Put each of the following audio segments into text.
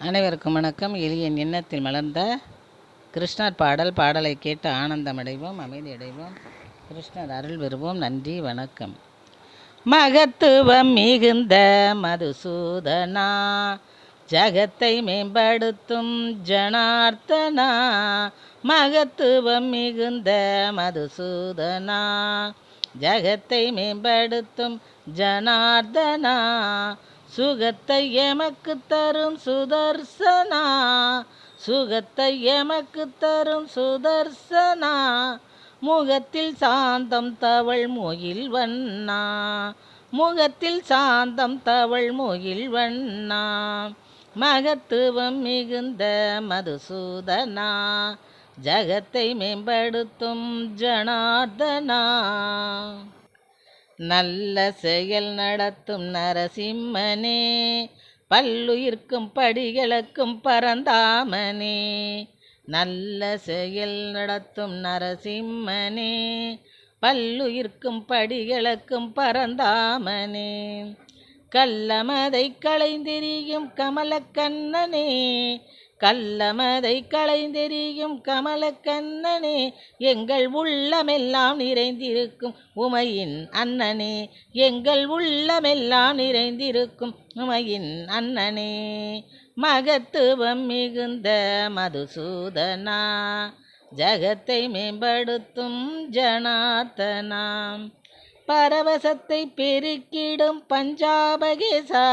அனைவருக்கும் வணக்கம். எளியன் எண்ணத்தில் மலர்ந்த கிருஷ்ணர் பாடலை கேட்டு ஆனந்தமடைவோம், அமைதியடைவோம், கிருஷ்ணர் அருள் பெறுவோம். நன்றி, வணக்கம். மகத்துவம் மிகுந்த மதுசூதனா, ஜகத்தை மேம்படுத்தும் ஜனார்த்தனா. மகத்துவம் மிகுந்த மதுசூதனா, ஜகத்தை மேம்படுத்தும் ஜனார்த்தனா. சுகத்தை எமக்கு தரும் சுதர்சனா, சுகத்தை எமக்கு தரும் சுதர்சனா. முகத்தில் சாந்தம் தவள் முகில் வண்ணா, முகத்தில் சாந்தம் தவள் முகில் வண்ணா. மகத்துவம் மிகுந்த மதுசூதனா, ஜகத்தை மேம்படுத்தும் ஜனார்தனா. நல்ல செயல் நடத்தும் நரசிம்மனே, பல்லுயிர்க்கும் படிகளுக்கும் பரந்தாமனே. நல்ல செயல் நடத்தும் நரசிம்மனே, பல்லுயிர்க்கும் படிகளுக்கும் பரந்தாமனே. கள்ளமதை களைந்தெறியும் கமலக்கண்ணனே, கள்ளமதை களைந்தெறியும் கமலக்கண்ணனே. எங்கள் உள்ளமெல்லாம் நிறைந்திருக்கும் உமையின் அண்ணனே, எங்கள் உள்ளமெல்லாம் நிறைந்திருக்கும் உமையின் அண்ணனே. மகத்துவம் மிகுந்த மதுசூதனா, ஜகத்தை மேம்படுத்தும் ஜனார்த்தனா. பரவசத்தை பெருக்கிடும் பஞ்சாபகேசா,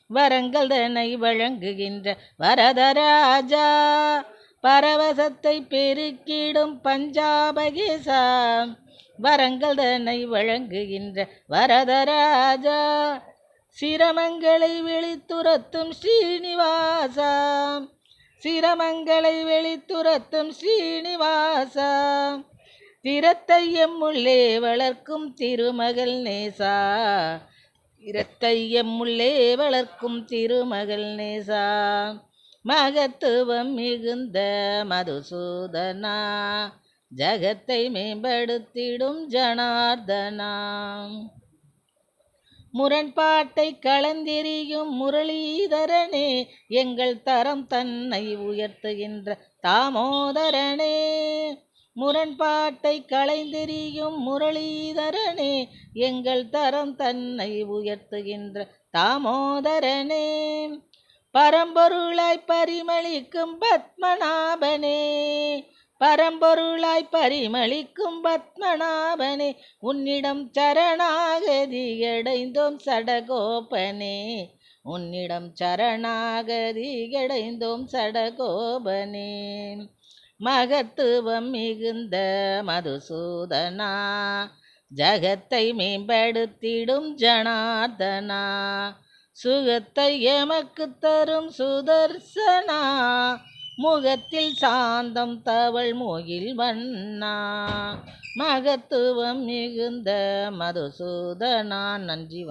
வரங்கள் தன்னை வழங்குகின்ற வரதராஜா. பரவசத்தை பெருக்கிடும் பஞ்சாபகேசா, வரங்கள் தன்னை வழங்குகின்ற வரதராஜா. சிரமங்களை வெளித்துரத்தும் ஸ்ரீனிவாசா, சிரமங்களை வெளித்துரத்தும் ஸ்ரீனிவாசா. திறத்தை எம்முள்ளே வளர்க்கும் திருமகள் நேசா, திறத்தை எம்முள்ளே வளர்க்கும் திருமகள் நேசா. மகத்துவம் மிகுந்த மதுசூதனா, ஜகத்தை மேம்படுத்திடும் ஜனார்தனா. முரண்பாட்டை கலந்தெறியும் முரளிதரனே, எங்கள் தரம் தன்னை உயர்த்துகின்ற தாமோதரனே. முரண்பாட்டை களைந்தெறியும் முரளிதரனே, எங்கள் தரம் தன்னை உயர்த்துகின்ற தாமோதரனே. பரம்பொருளாய் பரிமளிக்கும் பத்மநாபனே, பரம்பொருளாய் பரிமளிக்கும் பத்மநாபனே. உன்னிடம் சரணாகதியடைந்தோம் சடகோபனே, உன்னிடம் சரணாகதியடைந்தோம் சடகோபனே. மகத்துவம் மிகுந்த மதுசூதனா, ஜகத்தை மேம்படுத்திடும் ஜனார்தனா. சுகத்தை எமக்கு தரும் சுதர்சனா, முகத்தில் சாந்தம் தவள் முகில் வண்ணா. மகத்துவம் மிகுந்த மதுசூதனா. நன்றி.